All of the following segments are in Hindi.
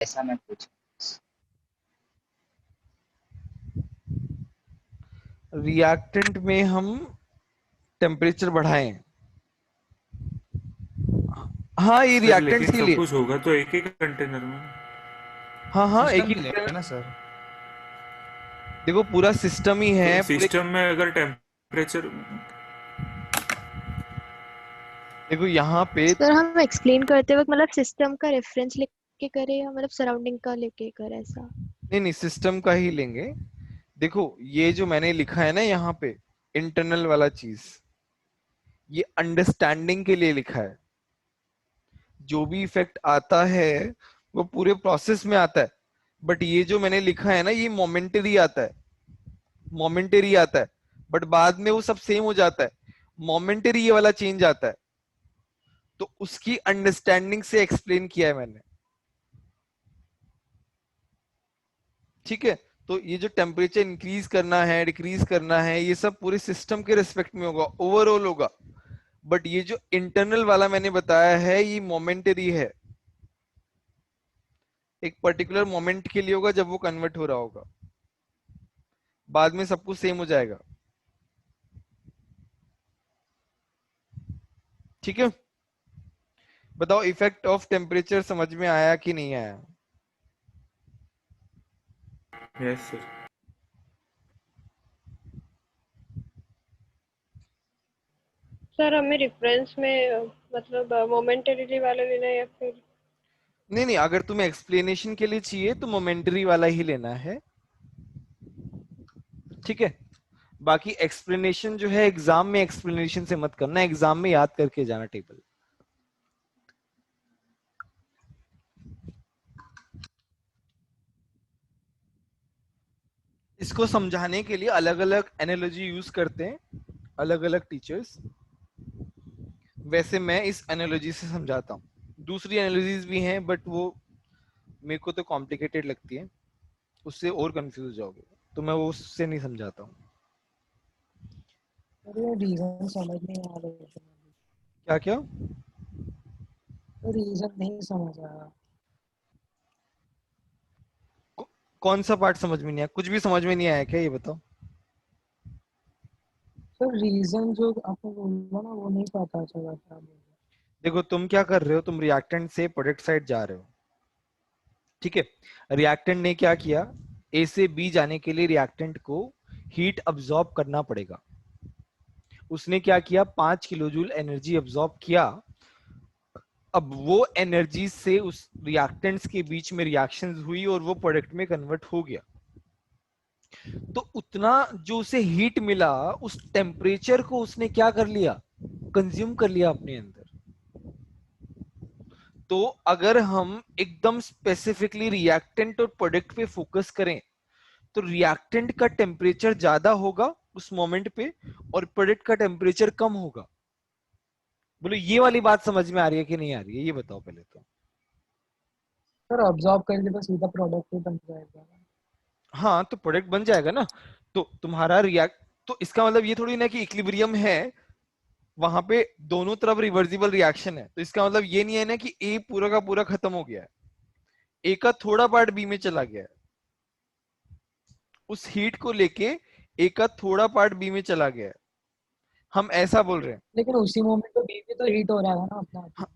ऐसा मैं पूछ। रिएक्टेंट में हम टेम्परेचर बढ़ाएं। हाँ, ये सर रिएक्टेंट्स लेकिन के सब लिए। कुछ होगा तो एक ही कंटेनर में। हाँ हाँ, एक सिस्टम ही ही कंटेनर। लेंगे ना सर। देखो पूरा सिस्टम ही तो है पूरे। सिस्टम में अगर टेम्परेचर। देखो यहाँ पे। सर हम एक्सप्लेन करते वक्त मतलब सिस्टम का रेफरेंस लेके करें या मतलब सराउंडिंग का लेके करें ऐसा? नहीं नहीं, सिस्टम का ही लेंगे। देखो ये जो मैंने लिखा है ना यहाँ पे, इंटरनल वाला चीज, ये अंडरस्टैंडिंग के लिए लिखा है। जो भी इफेक्ट आता है वो पूरे प्रोसेस में आता है। बट ये जो मैंने लिखा है ना, ये मोमेंटरी आता है। मोमेंटरी आता है, बट बाद में वो सब सेम हो जाता है। मोमेंटरी ये वाला चेंज आता है, तो उसकी अंडरस्टैंडिंग से एक्सप्लेन किया है मैंने। ठीक है। तो ये जो टेम्परेचर इंक्रीज करना है, डिक्रीज करना है, ये सब पूरे सिस्टम के रिस्पेक्ट में होगा, ओवरऑल होगा। बट ये जो इंटरनल वाला मैंने बताया है, ये मोमेंटरी है। एक पर्टिकुलर मोमेंट के लिए होगा जब वो कन्वर्ट हो रहा होगा, बाद में सब कुछ सेम हो जाएगा। ठीक है। बताओ इफेक्ट ऑफ टेम्परेचर समझ में आया कि नहीं आया? Yes sir. सर हमें रेफरेंस में मतलब मोमेंटरीली वाला लेना है या फिर? नहीं नहीं, अगर तुम्हें एक्सप्लेनेशन के लिए चाहिए तो मोमेंटरी वाला ही लेना है। ठीक है। बाकी एक्सप्लेनेशन जो है एग्जाम में, एक्सप्लेनेशन से मत करना, एग्जाम में याद करके जाना टेबल। इसको समझाने के लिए अलग अलग एनालॉजी यूज करते हैं अलग अलग टीचर्स। वैसे मैं इस एनालॉजी से समझाता हूँ। दूसरी एनालॉजीज भी हैं बट वो मेरे को तो कॉम्प्लिकेटेड लगती है, उससे और कंफ्यूज हो जाओगे, तो मैं वो उससे नहीं समझाता हूँ। अरे रीजन समझ नहीं आ रहे थे। क्या क्या? तो रीजन नहीं समझ आया। कौन सा पार्ट समझ में नहीं आया? कुछ भी समझ में नहीं आया क्या, ये बताओ। सर रीजन जो आपने बोला ना वो नहीं पता चला था मुझे। देखो तुम क्या कर रहे हो, तुम रिएक्टेंट से प्रोडक्ट साइड जा रहे हो। ठीक है। रिएक्टेंट ने क्या किया, ए से बी जाने के लिए रिएक्टेंट को हीट अब्सॉर्ब करना पड़ेगा। उसने क्या किया, 5 किलो जूल एनर्जी अब्सॉर्ब किया। अब वो एनर्जी से उस रिएक्टेंट्स के बीच में रिएक्शंस हुई और वो प्रोडक्ट में कन्वर्ट हो गया। तो उतना जो उसे हीट मिला, उस टेम्परेचर को उसने क्या कर लिया, कंज्यूम कर लिया अपने अंदर। तो अगर हम एकदम स्पेसिफिकली रिएक्टेंट और प्रोडक्ट पे फोकस करें, तो रिएक्टेंट का टेम्परेचर ज्यादा होगा उस मोमेंट पे, और प्रोडक्ट का टेम्परेचर कम होगा। बोलो ये वाली बात समझ में आ रही है कि नहीं आ रही है, ये बताओ पहले तो। सर ऑब्जॉर्व करके तो सीधा प्रोडक्ट ही बन जाएगा। हाँ, तो प्रोडक्ट बन जाएगा ना। तो तुम्हारा रिएक्ट, तो इसका मतलब ये थोड़ी ना कि इक्विलिब्रियम है, वहां पे दोनों तरफ रिवर्सिबल रिएक्शन है। तो इसका मतलब ये नहीं है ना कि ए पूरा का पूरा खत्म हो गया है, ए का थोड़ा पार्ट बी में चला गया है। उस हीट को लेके ए का थोड़ा पार्ट बी में चला गया है, हम ऐसा बोल रहे हैं। लेकिन उसी मोमेंट पे बी भी तो हीट हो रहा है ना अपना आप ही। हाँ,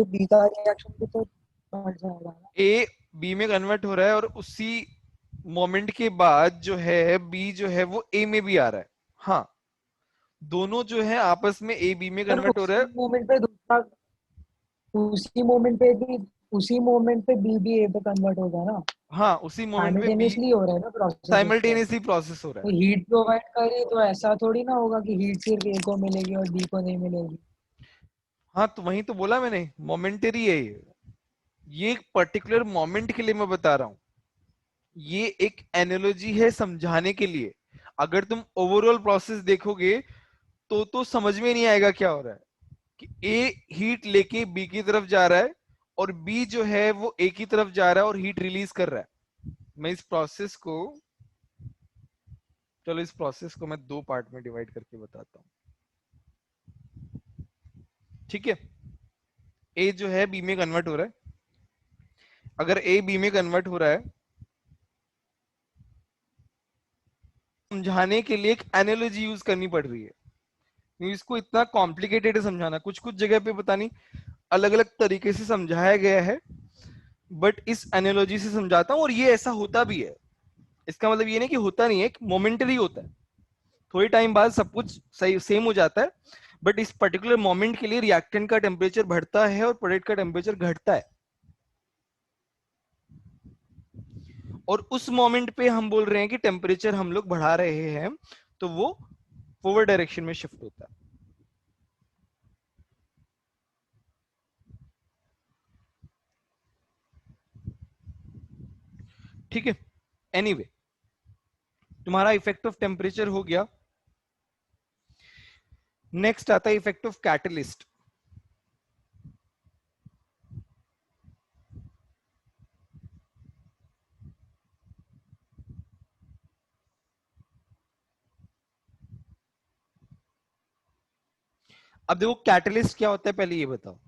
बी का रिएक्शन भी तो बढ़ जाएगा ना। ए बी में कन्वर्ट हो रहा है, और उसी मोमेंट के बाद जो है बी जो है वो ए में भी आ रहा है। हाँ, दोनों जो है आपस में ए बी में सर कन्वर्ट हो रहा है। उसी मोमेंट पे बी भी ए पे कन्वर्ट होगा ना। हाँ, उसी मोमेंट में बी साइमल्टेनियसली हो रहा है ना प्रोसेस उसका। साइमल्टेनियसली प्रोसेस हो रहा तो है। हीट प्रोवाइड करे तो ऐसा थोड़ी ना होगा कि हीट सिर्फ ए को मिलेगी और बी को नहीं मिलेगी। हाँ, तो वही तो बोला मैंने, मोमेंटरी है ये एक पर्टिकुलर मोमेंट के लिए मैं बता रहा हूँ। ये एक एनालॉजी है समझाने के लिए। अगर तुम ओवरऑल प्रोसेस देखोगे तो समझ में नहीं आएगा क्या हो रहा है, कि ए हीट लेके बी की तरफ जा रहा है, और बी जो है वो ए की तरफ जा रहा है और हीट रिलीज कर रहा है। मैं इस प्रोसेस को, चलो इस प्रोसेस को मैं दो पार्ट में डिवाइड करके बताता हूँ। ठीक है। ए जो है बी में कन्वर्ट हो रहा है, अगर ए बी में कन्वर्ट हो रहा है, समझाने के लिए एक एनालॉजी यूज करनी पड़ रही है। इसको इतना कॉम्प्लिकेटेड है समझाना, कुछ कुछ जगह पे पता नहीं अलग अलग तरीके से समझाया गया है, बट इस एनालॉजी से समझाता हूँ और ये ऐसा होता भी है। इसका मतलब ये नहीं कि होता नहीं है, एक मोमेंटरी होता है, थोड़ी टाइम बाद सब कुछ सही सेम हो जाता है, बट इस पर्टिकुलर मोमेंट के लिए रिएक्टेंट का टेम्परेचर बढ़ता है और प्रोडक्ट का टेम्परेचर घटता है, और उस मोमेंट पे हम बोल रहे हैं कि टेम्परेचर हम लोग बढ़ा रहे हैं, तो वो फॉरवर्ड डायरेक्शन में शिफ्ट होता है। ठीक है, एनीवे तुम्हारा इफेक्ट ऑफ टेम्परेचर हो गया। नेक्स्ट आता है इफेक्ट ऑफ कैटलिस्ट। अब देखो कैटलिस्ट क्या होता है, पहले ये बताओ।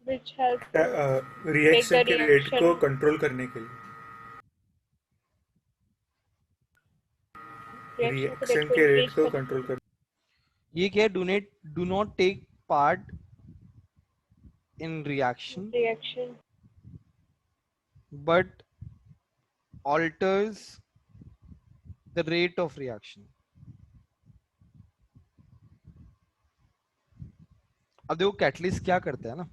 which help to make reaction the के रेट को reaction कंट्रोल करने के लिए, reaction को रिएक्शन rate को के रेट increase को कर कंट्रोल कर, ये क्या है, do not take part in reaction reaction but alters the rate of reaction। अब देखो कैटलिस्ट क्या करता है ना,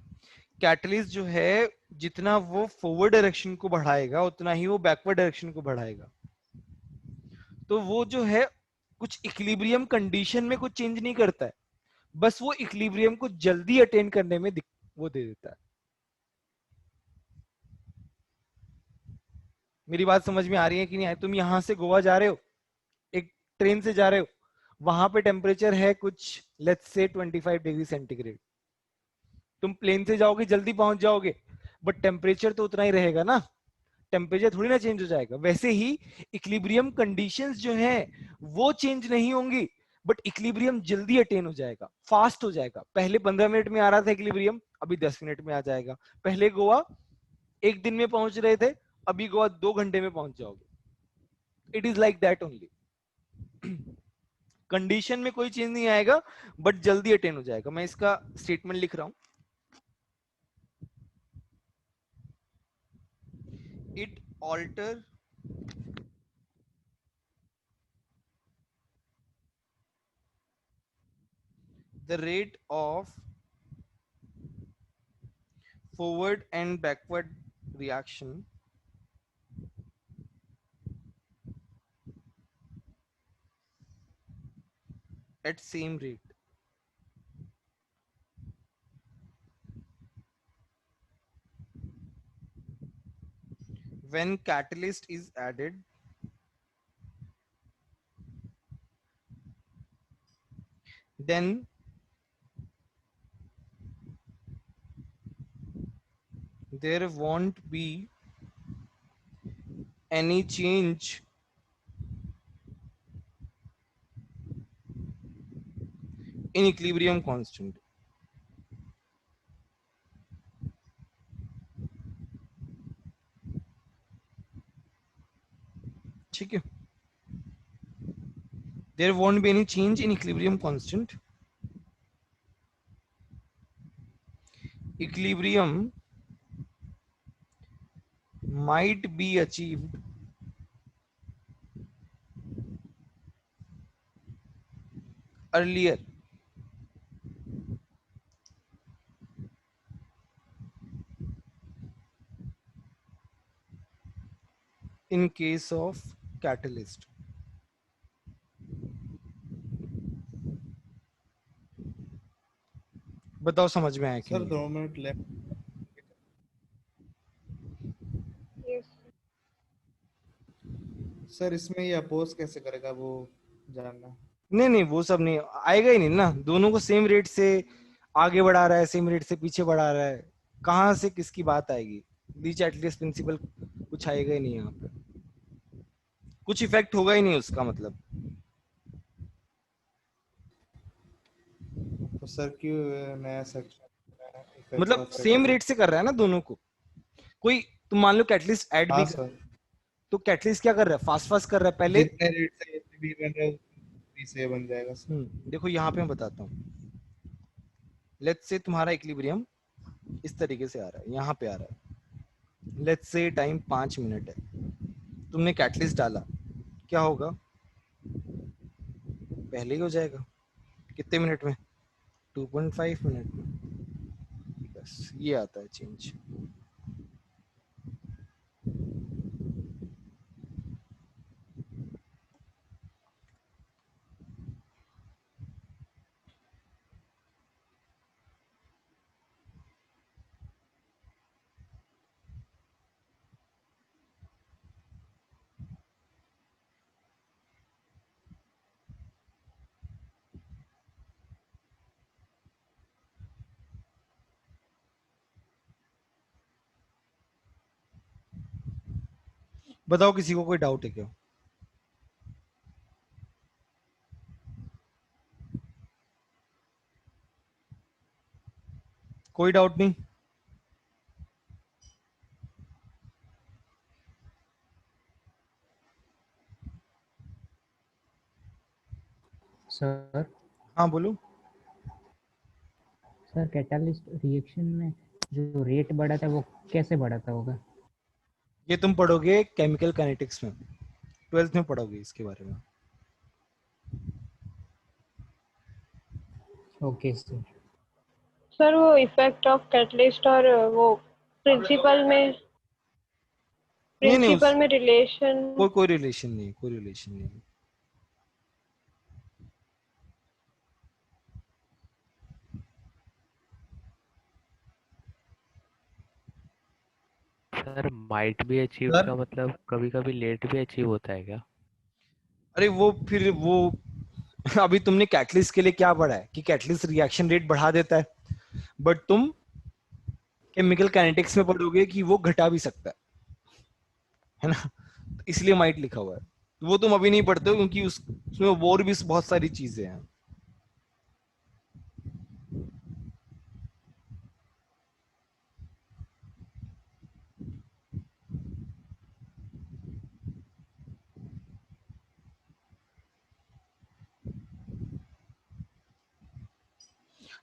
कैटलिस्ट जो है जितना वो फॉरवर्ड डायरेक्शन को बढ़ाएगा उतना ही वो बैकवर्ड डायरेक्शन को बढ़ाएगा। तो वो जो है कुछ इक्विलिब्रियम कंडीशन में कुछ चेंज नहीं करता है, बस वो इक्विलिब्रियम को जल्दी अटेन करने में वो दे देता है। मेरी बात समझ में आ रही है कि नहीं है? तुम यहां से गोवा जा रहे हो, एक ट्रेन से जा रहे हो, वहां पे टेम्परेचर है कुछ लेट्स से 25 डिग्री सेंटीग्रेड, तुम प्लेन से जाओगे जल्दी पहुंच जाओगे, बट टेम्परेचर तो उतना ही रहेगा ना, टेम्परेचर थोड़ी ना चेंज हो जाएगा। वैसे ही इक्विलिब्रियम कंडीशंस जो हैं वो चेंज नहीं होंगी, बट इक्विलिब्रियम जल्दी अटेन हो जाएगा, फास्ट हो जाएगा। पहले 15 मिनट में आ रहा था इक्विलिब्रियम, अभी 10 मिनट में आ जाएगा। पहले गोवा एक दिन में पहुंच रहे थे, अभी गोवा 2 घंटे में पहुंच जाओगे। It is like that only. Condition में कोई चेंज नहीं आएगा, बट जल्दी अटेन हो जाएगा। मैं इसका स्टेटमेंट लिख रहा हूं, it alter the rate of forward and backward reaction at same rate when catalyst is added, then there won't be any change in equilibrium constant। ठीक है, there won't be any change in equilibrium constant। equilibrium might be achieved earlier in case of catalyst। बताओ समझ में आया कि सर नहीं? 2 मिनट लेफ्ट। yes सर इसमें ये अपोज कैसे करेगा वो जानना। नहीं नहीं, वो सब नहीं आएगा ही नहीं ना, दोनों को सेम रेट से आगे बढ़ा रहा है, सेम रेट से पीछे बढ़ा रहा है, कहां से किसकी बात आएगी? लीच एटलीस्ट प्रिंसिपल कुछ आएगा ही नहीं यहाँ पे, कुछ इफेक्ट होगा ही नहीं उसका मतलब। तो सर क्यों नया सेक्शन मतलब सेम रेट से कर रहा है ना दोनों को। कोई तुम मान लो कैटलिस्ट ऐड भी हाँ कर, सर, तो कैटलिस्ट क्या कर रहा है, फास्ट फास्ट कर रहा है पहले। जितने रेट से ये भी बन रहा है उसी से बन जाएगा सर। देखो यहाँ पे मैं बताता हूँ, लेट्स से तुम्हारा इक्विलिब्रियम इस तरीके से आ रहा है, यहाँ पे आ रहा है, लेट्स से टाइम 5 मिनट है, तुमने कैटलिस्ट डाला, क्या होगा, पहले ही हो जाएगा कितने मिनट में, 2.5 मिनट में। बस ये आता है चेंज। बताओ किसी को कोई डाउट है क्या? कोई डाउट नहीं? सर हाँ बोलो। सर कैटालिस्ट रिएक्शन में जो रेट बढ़ा था वो कैसे बढ़ा था होगा? ये तुम पढ़ोगे केमिकल काइनेटिक्स में, 12th में पढ़ोगे इसके बारे में। Okay sir. सर वो इफेक्ट ऑफ कैटलिस्ट और वो प्रिंसिपल में नहीं रिलेशन। कोई रिलेशन नहीं, कोई रिलेशन नहीं। सर माइट भी अचीव सर? का मतलब कभी कभी लेट भी अचीव होता है क्या? अरे वो फिर वो अभी तुमने कैटलिस्ट के लिए क्या पढ़ा है कि कैटलिस्ट रिएक्शन रेट बढ़ा देता है, बट तुम केमिकल काइनेटिक्स में पढ़ोगे कि वो घटा भी सकता है ना, इसलिए माइट लिखा हुआ है। वो तुम अभी नहीं पढ़ते हो क्योंकि उसमें और भी बहुत सारी चीजें हैं।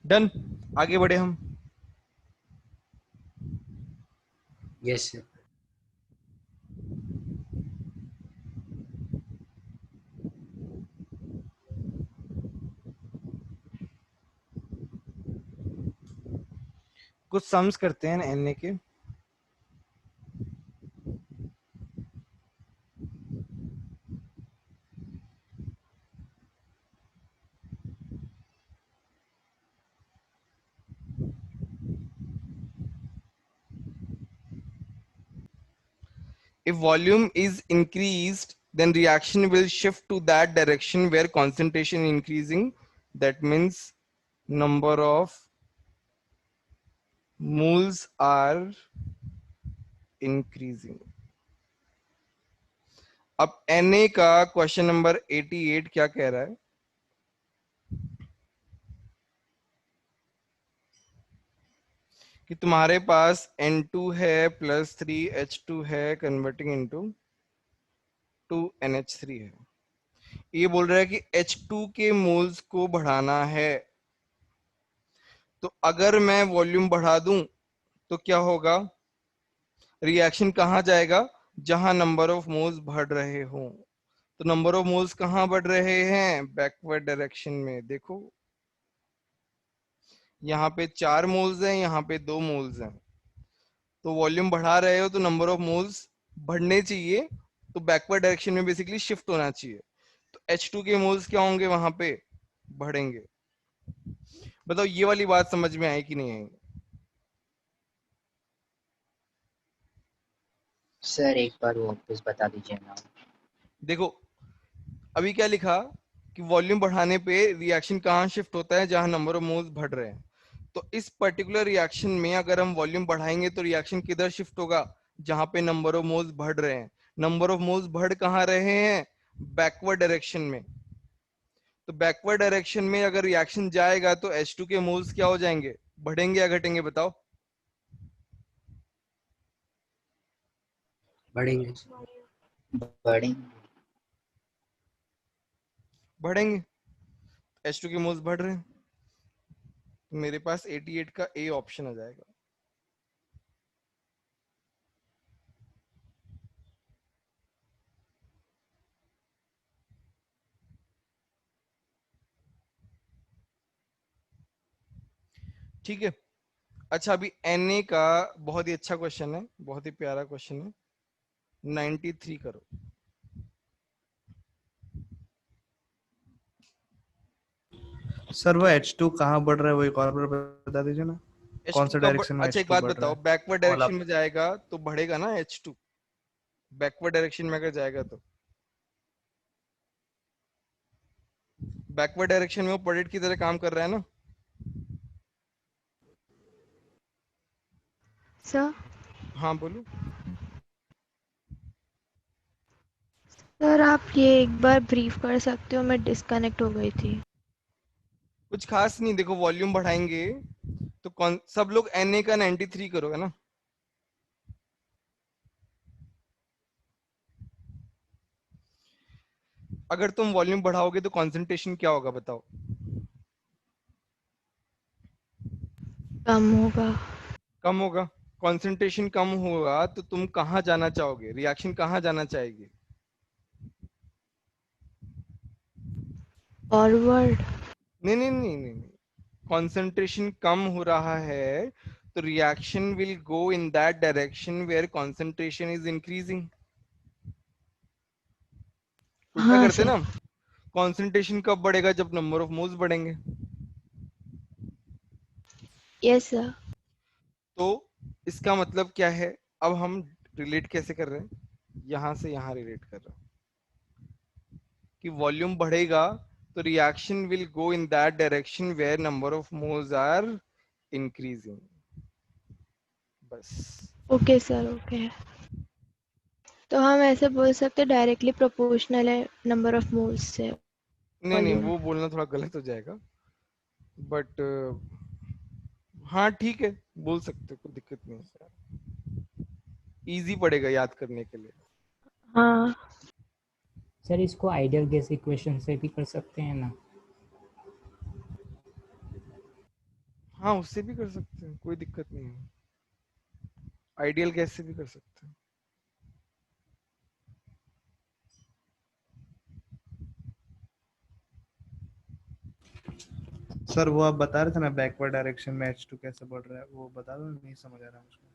डन, आगे बढ़े हम। Yes sir. कुछ सम्स करते हैं एन के। If volume is increased, then reaction will shift to that direction where concentration increasing. That means number of moles are increasing. अब Na का क्वेश्चन नंबर 88 क्या कह रहा है? कि तुम्हारे पास N2 है प्लस 3H2 है कन्वर्टिंग इनटू 2NH3 है। ये बोल रहा है कि H2 के मोल्स को बढ़ाना है। तो अगर मैं वॉल्यूम बढ़ा दूं तो क्या होगा, रिएक्शन कहां जाएगा, जहां नंबर ऑफ मोल्स बढ़ रहे हो। तो नंबर ऑफ मोल्स कहां बढ़ रहे हैं, बैकवर्ड डायरेक्शन में। देखो यहाँ पे 4 मोल्स हैं, यहाँ पे 2 मोल्स हैं, तो वॉल्यूम बढ़ा रहे हो तो नंबर ऑफ मोल्स बढ़ने चाहिए, तो बैकवर्ड डायरेक्शन में बेसिकली शिफ्ट होना चाहिए। तो H2 के मोल्स क्या होंगे, वहां पे बढ़ेंगे। बताओ ये वाली बात समझ में आई कि नहीं आई? सर एक बार वापस बता दीजिए ना। देखो अभी क्या लिखा कि वॉल्यूम बढ़ाने पे रिएक्शन कहाँ शिफ्ट होता है, जहां नंबर ऑफ मोल्स बढ़ रहे हैं। तो इस पर्टिकुलर रिएक्शन में अगर हम वॉल्यूम बढ़ाएंगे तो रिएक्शन किधर शिफ्ट होगा, जहां पे नंबर ऑफ मोल्स बढ़ रहे हैं। नंबर ऑफ मोल्स बढ़ कहाँ रहे हैं, बैकवर्ड डायरेक्शन में। तो बैकवर्ड डायरेक्शन में अगर रिएक्शन जाएगा तो H2 के मोल्स क्या हो जाएंगे, बढ़ेंगे या घटेंगे बताओ? बढ़ेंगे। बढ़ेंगे। बढ़ेंगे। H2 के मोल्स बढ़ रहे हैं, तो मेरे पास 88 का ए ऑप्शन आ जाएगा। ठीक है। अच्छा, अभी Na का बहुत ही अच्छा क्वेश्चन है, बहुत ही प्यारा क्वेश्चन है। 93 करो। सर वो H2 कहाँ बढ़ रहा है वो एक और बार बता दीजिए ना, कौन H2 सा का डायरेक्शन में अच्छा एक H2 बात बढ़ रहा बताओ, है? बैकवर्ड वो वाला। डायरेक्शन में जाएगा तो बढ़ेगा ना H2, बैकवर्ड डायरेक्शन में अगर जाएगा तो। बैकवर्ड डायरेक्शन में वो प्रोडक्ट की तरह काम कर रहा है ना। सर हाँ बोलो। सर आप ये एक बार ब्रीफ कर सकते हो, मैं डिस्कनेक्ट हो गई थी। कुछ खास नहीं, देखो वॉल्यूम बढ़ाएंगे तो कौन, सब लोग Na का 93 करोगे ना। अगर तुम वॉल्यूम बढ़ाओगे तो कंसंट्रेशन क्या होगा बताओ? कम होगा। कम होगा। कंसंट्रेशन कम होगा तो तुम कहाँ जाना चाहोगे, रिएक्शन कहाँ जाना चाहेगी? फॉरवर्ड। नहीं नहीं नहीं नहीं नहीं, कंसंट्रेशन कम हो रहा है तो reaction will go in that direction where concentration is increasing. उल्टा हाँ करते सर। ना। कंसंट्रेशन कब बढ़ेगा? जब नंबर ऑफ मोल्स बढ़ेंगे। Yes sir. तो इसका मतलब क्या है? अब हम रिलेट कैसे कर रहे हैं, यहां से यहां रिलेट कर रहे हैं कि वॉल्यूम बढ़ेगा तो reaction will go in that direction where number of moles are increasing. बस। Okay sir, okay. तो हम ऐसे बोल सकते हैं डायरेक्टली प्रोपोर्शनल है नंबर ऑफ मोल्स से नहीं नहीं, वॉल्यूम। वो बोलना थोड़ा गलत हो जाएगा, बट हाँ ठीक है, बोल सकते हो, कोई दिक्कत नहीं है। इजी पड़ेगा याद करने के लिए। हाँ सर इसको आइडियल गैस इक्वेशन से भी कर सकते हैं ना? हाँ उससे भी कर सकते हैं, कोई दिक्कत नहीं है। आइडियल गैस से भी कर सकते हैं। सर वो आप बता रहे थे ना बैकवर्ड डायरेक्शन में H2 कैसे बढ़ रहा है, वो बता दो, नहीं समझ आ रहा मुझको।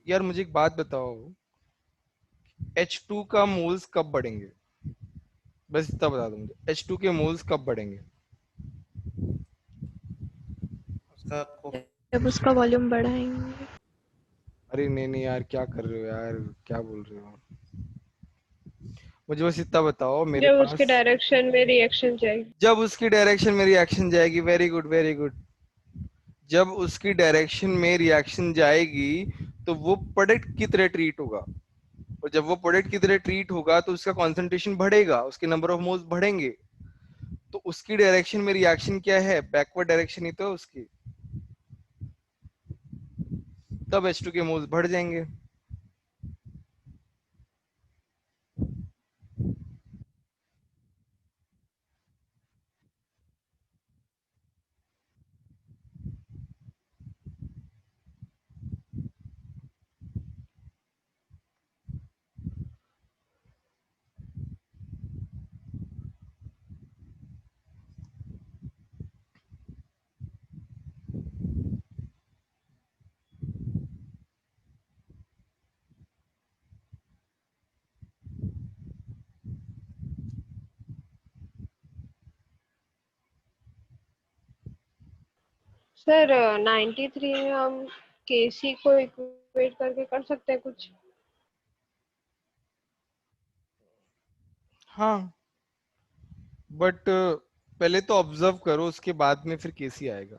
यार मुझे एक बात बताओ, H2 का मोल्स कब बढ़ेंगे? बस इतना बता दो मुझे, H2 के मोल्स कब बढ़ेंगे? उसका जब उसका वॉल्यूम बढ़ाएंगे। अरे नहीं नहीं यार, क्या कर रहे हो यार, क्या बोल रहे हो? मुझे बस इतना बताओ मेरे जब उसके पास। डायरेक्शन में रिएक्शन जाएगी। जब उसकी डायरेक्शन में रिएक्शन जाएगी, वेरी गुड वेरी गुड। जब उसकी डायरेक्शन में रिएक्शन जाएगी तो वो प्रोडक्ट की तरह ट्रीट होगा, और जब वो प्रोडक्ट की तरह ट्रीट होगा तो उसका कंसंट्रेशन बढ़ेगा, उसके नंबर ऑफ मोल्स बढ़ेंगे। तो उसकी डायरेक्शन में रिएक्शन क्या है? बैकवर्ड डायरेक्शन ही तो है उसकी। तब H2 के मोल्स बढ़ जाएंगे। सर 93 में हम केसी को इक्वेट करके कर सकते हैं कुछ। हाँ, बट पहले तो ऑब्जर्व करो, उसके बाद में फिर केसी आएगा।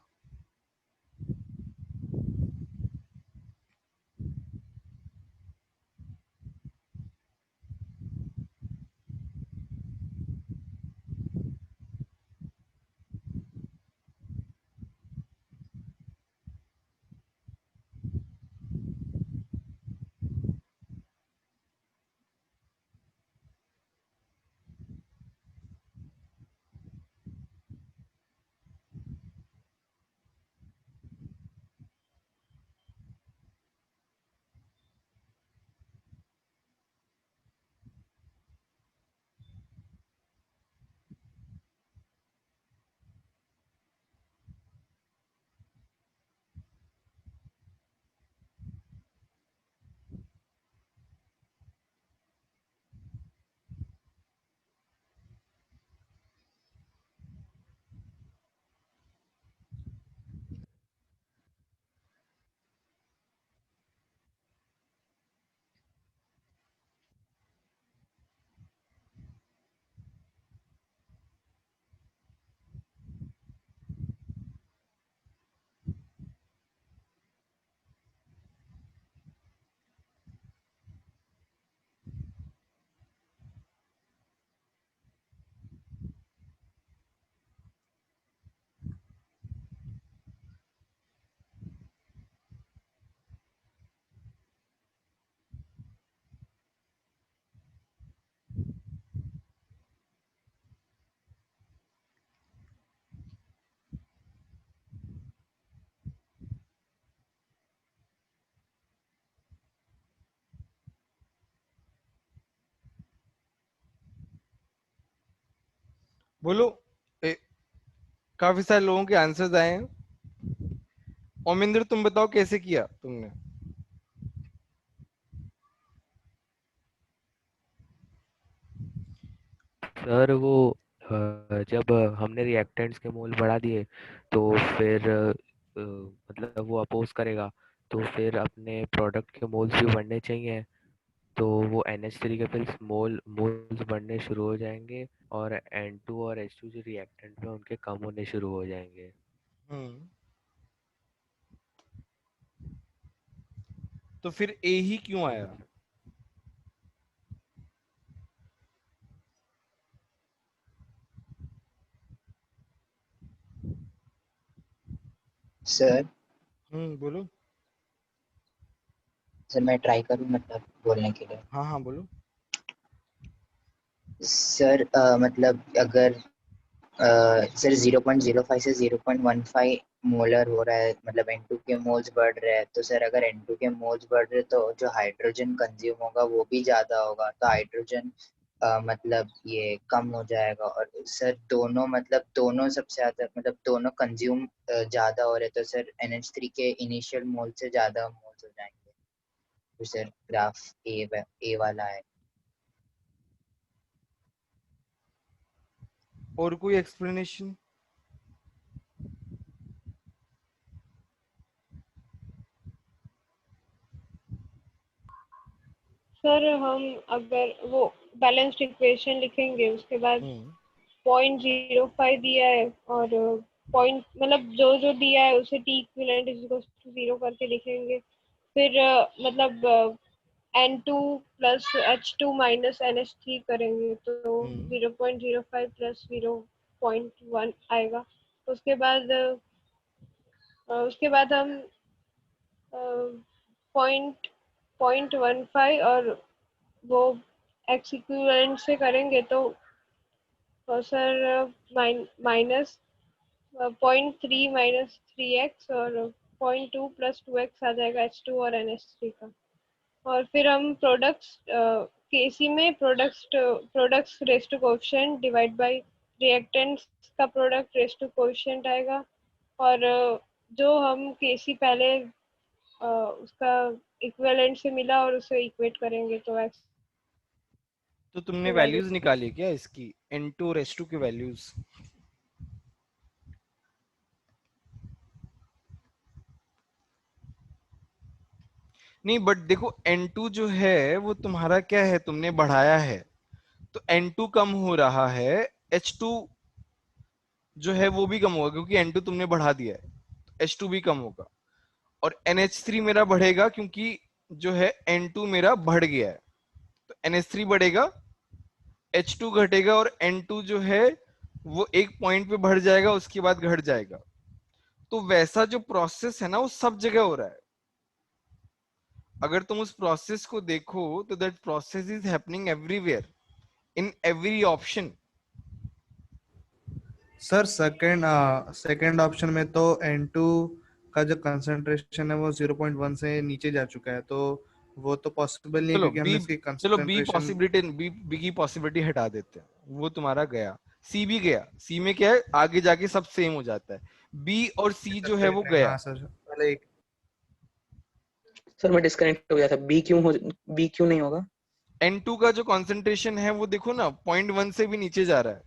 बोलो। काफी सारे लोगों के आंसर्स आए हैं। ओमिंदर तुम बताओ कैसे किया तुमने? सर वो जब हमने रिएक्टेंट्स के मोल बढ़ा दिए तो फिर मतलब वो अपोज करेगा, तो फिर अपने प्रोडक्ट के मोल्स भी बढ़ने चाहिए, तो वो NH3 के फिर मोल्स बढ़ने शुरू हो जाएंगे और N2 और H2 जो रिएक्टेंट में उनके कम होने शुरू हो जाएंगे। तो फिर ए ही क्यों आया? सर बोलो। सर मैं ट्राई करूं मतलब बोलने के लिए। हाँ हाँ बोलो। सर मतलब अगर सर 0.05 से 0.15 मोलर हो रहा है, मतलब N2 के मोल्स बढ़ रहे हैं, तो सर अगर N2 के मोल्स बढ़ रहे तो जो हाइड्रोजन कंज्यूम होगा वो भी ज्यादा होगा, तो हाइड्रोजन मतलब ये कम हो जाएगा। और सर दोनों मतलब दोनों सबसे ज्यादा मतलब दोनों कंज्यूम ज्यादा हो रहे, तो सर NH3 के इनिशियल मोल से ज्यादा मोल्स हो जाएंगे। तो सर ग्राफ ए वाला है। और कोई एक्सप्लेनेशन? सर हम अगर वो बैलेंस्ड इक्वेशन लिखेंगे उसके बाद 0.05 दिया है और पॉइंट मतलब जो जो दिया है उसे T equivalent is equal to 0 करके लिखेंगे। फिर मतलब N2 plus H2 minus NH3 करेंगे तो 0.05 प्लस 0.1 आएगा। उसके बाद हम पॉइंट 15 और वो एक्स इक्विवेलेंट से करेंगे तो सर माइनस 0.3 माइनस 3x और 0.2 प्लस 2x आ जाएगा H2 और NH3 का। और फिर हम प्रोडक्ट्स केसी में products raise to coefficient divide by reactants का प्रोडक्ट रेस टू कोएफिशिएंट आएगा। और जो हम केसी पहले उसका इक्विवेलेंट से मिला और उसे इक्वेट करेंगे तो x तो तुमने की वैल्यू वैल्यूज निकाली क्या इसकी N2 और H2 की वैल्यूज? नहीं बट देखो N2 जो है वो तुम्हारा क्या है, तुमने बढ़ाया है तो N2 कम हो रहा है, H2 जो है वो भी कम होगा क्योंकि N2 तुमने बढ़ा दिया है, तो H2 भी कम होगा। और NH3 मेरा बढ़ेगा क्योंकि जो है N2 मेरा बढ़ गया है, तो NH3 बढ़ेगा, H2 घटेगा और N2 जो है वो एक पॉइंट पे बढ़ जाएगा उसके बाद घट जाएगा। तो वैसा जो प्रोसेस है ना वो सब जगह हो रहा है। अगर तुम उस प्रोसेस को देखो तो that process is happening everywhere in every option. Sir second option में तो N2 का जो कंसंट्रेशन है वो 0.1 से नीचे जा चुका है, तो वो तो पॉसिबल नहीं है चलो क्योंकि हमने इसकी चलो बी कंसंट्रेशन। पॉसिबिलिटी बी की पॉसिबिलिटी हटा देते हैं, वो तुम्हारा गया। सी भी गया, सी में क्या है आगे जाके सब सेम हो जाता है, बी और सी जो है वो गया। हाँ सर, पहले एक सर मैं डिस्कनेक्ट हो गया था। बी क्यों नहीं होगा? N2 का जो कंसंट्रेशन है वो देखो ना 0.1 से भी नीचे जा रहा है।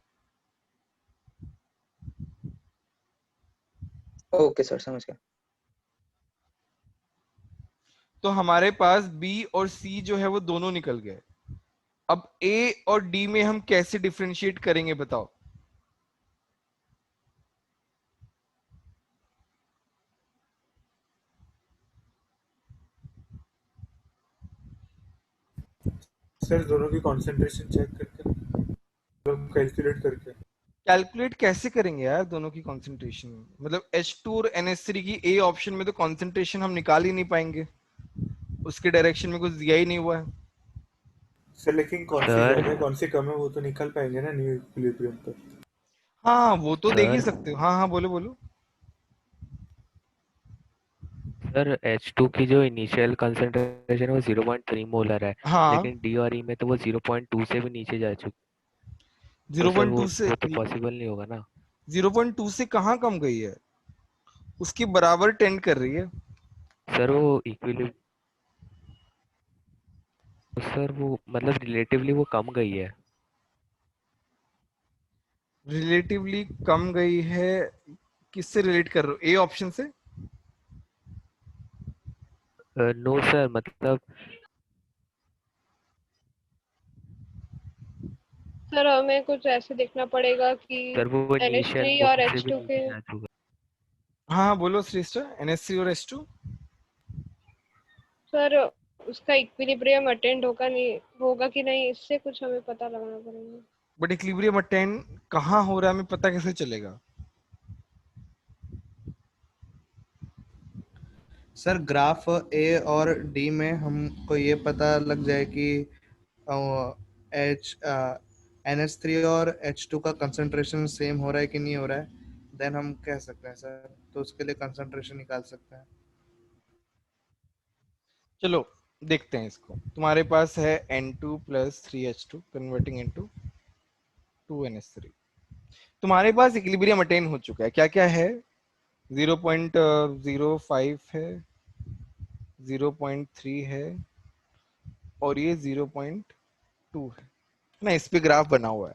ओके सर, समझ गया। तो हमारे पास बी और सी जो है वो दोनों निकल गए। अब ए और डी में हम कैसे डिफरेंशिएट करेंगे बताओ? सर दोनों की कंसंट्रेशन चेक करके कैलकुलेट करके। कैलकुलेट कैसे करेंगे यार दोनों की कंसंट्रेशन? मतलब H2 और NH3 की ए ऑप्शन में तो कंसंट्रेशन हम निकाल ही नहीं पाएंगे, उसके डायरेक्शन में कुछ दिया ही नहीं हुआ है। सर लेकिन कौन सी सर ज्यादा है कौन सी कम है वो तो निकाल पाएंगे ना न्यू इक्विलिब्रियम पर। हाँ वो तो देख ही सर सकते हो। हाँ हाँ बोलो बोलो। सर H2 की जो इनिशियल कंसंट्रेशन है वो 0.3 मोलर है, हाँ लेकिन डी और ई में तो वो 0.2 से भी नीचे जा चुकी। तो सर 0.2 से वो तो पॉसिबल नहीं होगा ना। 0.2 से कहाँ कम गई है, उसके बराबर टेंड कर रही है। सर वो इक्विलिब्रियम, सर वो मतलब रिलेटिवली वो कम गई है। रिलेटिवली कम गई है, किससे रिलेट कर रहे हो, ए ऑप्शन से? नो सर, मतलब सर हमें कुछ ऐसे देखना पड़ेगा कि सर वो इनिशियल NH3 और पॉइंट से भी H2 के, नीचे जा चुका हाँ हाँ बोलो श्रेष्ठ, NH3 और H2। सर उसका इक्विलिब्रियम अटेंड होगा नहीं, होगा कि नहीं, इससे कुछ हमें पता लगाना पड़ेगा। बट इक्विलिब्रियम अटेंड कहाँ हो रहा है हमें पता कैसे चलेगा? सर ग्राफ ए और डी में हमको ये पता लग जाए कि एच NH3 और H2 का कंसंट्रेशन सेम हो रहा है कि नहीं हो रहा है, देन हम कह सकते हैं सर, तो उसके लिए कंसंट्रेशन निकाल सकते हैं। चलो देखते हैं इसको। तुम्हारे पास है N2 plus 3H2 converting into 2NH3। तुम्हारे पास इक्विलिब्रियम अटेन हो चुका है, क्या क्या है? 0.05 है, 0.3 है और ये 0.2 है ना, इस पे ग्राफ बना हुआ है।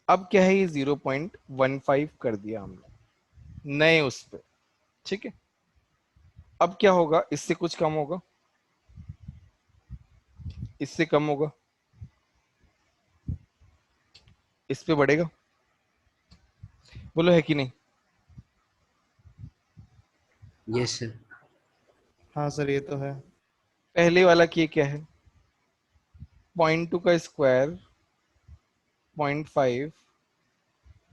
अब क्या है, ये 0.15 कर दिया हमने नए उस पे, ठीक है। अब क्या होगा, इससे कुछ कम होगा, इससे कम होगा, इस पे बढ़ेगा, बोलो है कि नहीं? Yes sir. हाँ सर ये तो है। पहले वाला के क्या है, 0.2 का स्क्वायर, 0.5,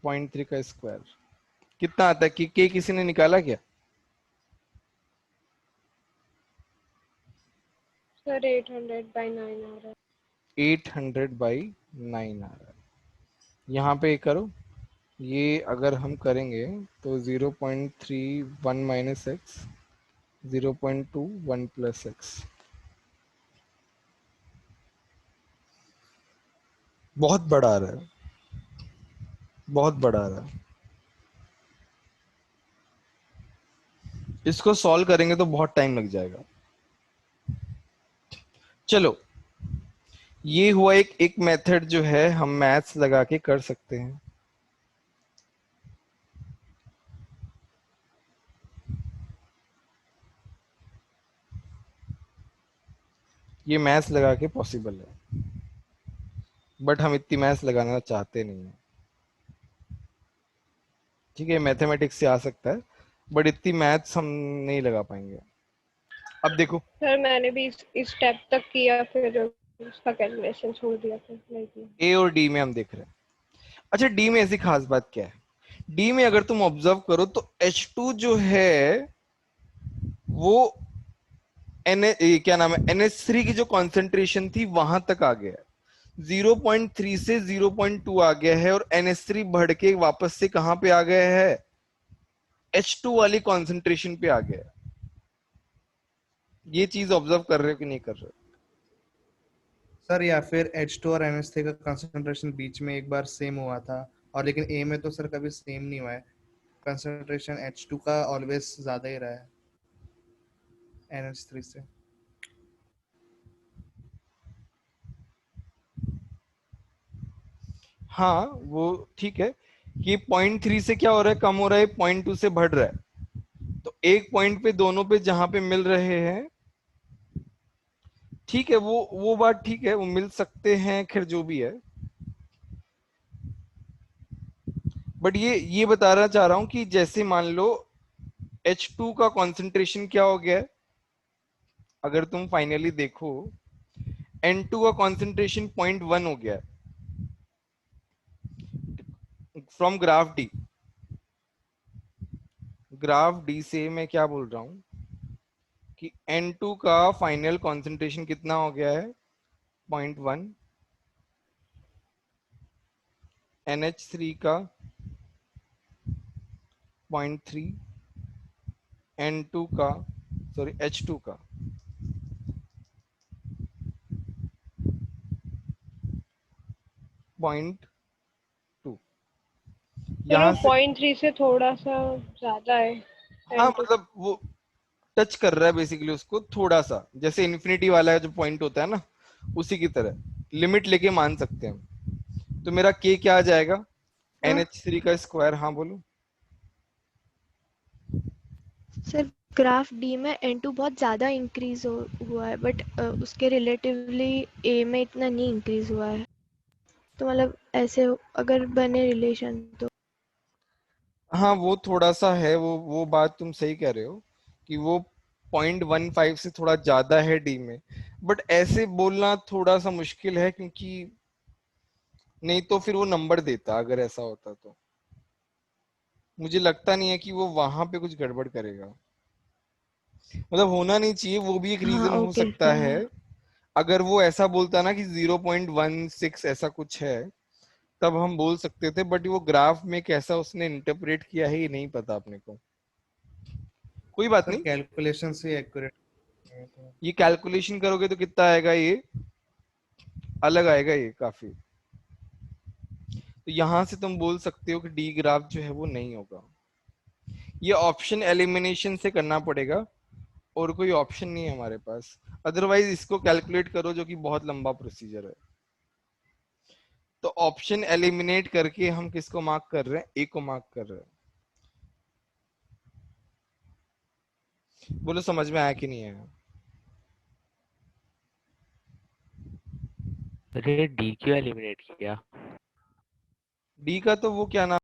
0.3 का स्क्वायर, कितना आता है? के किसी ने निकाला क्या? सर 800/9 आ रहा है। 800/9 आ रहा है। यहाँ पे करो, ये अगर हम करेंगे तो 0.31 माइनस एक्स, 0.21 प्लस एक्स, बहुत बड़ा आ रहा है, बहुत बड़ा आ रहा है। इसको सॉल्व करेंगे तो बहुत टाइम लग जाएगा। चलो ये हुआ एक एक मेथड जो है हम मैथ्स लगा के कर सकते हैं। ये मैथ्स लगा के पॉसिबल है, बट हम इतनी मैथ्स लगाना चाहते नहीं है, ठीक है। मैथमेटिक्स से आ सकता है बट इतनी मैथ्स हम नहीं लगा पाएंगे। अब देखो, सर मैंने भी इस स्टेप तक किया, फिर उसका कैलकुलेशन छोड़ दिया, फिर नहीं किया। ए और डी में हम देख रहे हैं। अच्छा डी में ऐसी खास बात क्या है, डी में अगर तुम ऑब्जर्व करो तो H2 जो है वो क्या नाम है, NH3 की जो कॉन्सेंट्रेशन थी वहां तक आ गया है, 0.3 से 0.2 आ गया है, और NH3 बढ़ के वापस से कहां पे आ गया है, H2 वाली कॉन्सेंट्रेशन पे आ गया है। ये चीज ऑब्जर्व कर रहे हो कि नहीं कर रहे हो? सर या फिर H2 और NH3 का कंसंट्रेशन बीच में एक बार सेम हुआ था, और लेकिन A में तो सर कभी सेम नहीं हुआ है, कंसंट्रेशन H2 का ऑलवेज ज्यादा ही रहा है NH3 से। हाँ वो ठीक है कि 0.3 से क्या हो रहा है, कम हो रहा है, 0.2 से बढ़ रहा है, तो एक पॉइंट पे दोनों पे जहां पे मिल रहे हैं, ठीक है, वो बात ठीक है, वो मिल सकते हैं, खैर जो भी है। बट ये बताना चाह रहा हूं कि जैसे मान लो H2 का कॉन्सेंट्रेशन क्या हो गया है, अगर तुम फाइनली देखो N2 का कॉन्सेंट्रेशन 0.1 हो गया है from graph D. Graph D से मैं क्या बोल रहा हूं कि N2 का फाइनल कॉन्सेंट्रेशन कितना हो गया है, 0.1, NH3 का 0.3, N2 का, सॉरी H2 का 0.2, सर वो यहाँ से 0.3 से थोड़ा सा ज्यादा है हाँ N2। मतलब वो टच कर रहा है बेसिकली उसको थोड़ा सा, जैसे इन्फिनिटी वाला जो पॉइंट होता है ना, उसी की तरह लिमिट लेके मान सकते हैं हम। तो मेरा के क्या आ जाएगा, हाँ NH3 का स्क्वायर। हाँ बोलो। सर, ग्राफ डी में N2 बहुत ज़्यादा इंक्रीज हुआ है, बट उसके रिलेटिवली ए में इतना नहीं इंक्रीज हुआ है। तो मतलब ऐसे अगर बने रिलेशन तो हाँ वो थोड़ा सा है, वो बात तुम सही कह रहे हो कि वो 0.15 से थोड़ा ज्यादा है डी में, बट ऐसे बोलना थोड़ा सा मुश्किल है, क्योंकि नहीं तो फिर वो नंबर देता अगर ऐसा होता तो। मुझे लगता नहीं है कि वो वहां पे कुछ गड़बड़ करेगा, मतलब होना नहीं चाहिए, वो भी एक हाँ रीजन हो ओके सकता फिर है। हाँ। अगर वो ऐसा बोलता ना कि 0.16 ऐसा कुछ है, तब हम बोल सकते थे, बट वो ग्राफ में कैसा उसने इंटरप्रेट किया है ये नहीं पता अपने को। कोई बात सर नहीं, कैलकुलेशन से एक्यूरेट। ये कैलकुलेशन करोगे तो कितना आएगा, ये अलग आएगा ये काफी। तो यहां से तुम बोल सकते हो कि डी ग्राफ जो है वो नहीं होगा। ये ऑप्शन एलिमिनेशन से करना पड़ेगा, और कोई ऑप्शन नहीं है हमारे पास। अदरवाइज इसको कैलकुलेट करो, जो कि बहुत लंबा प्रोसीजर है। तो ऑप्शन एलिमिनेट करके हम किसको मार्क कर रहे हैं, ए को मार्क कर रहे हैं। बोलो समझ में आया कि नहीं आया। अरे डी क्यों एलिमिनेट किया? डी का तो वो क्या नाम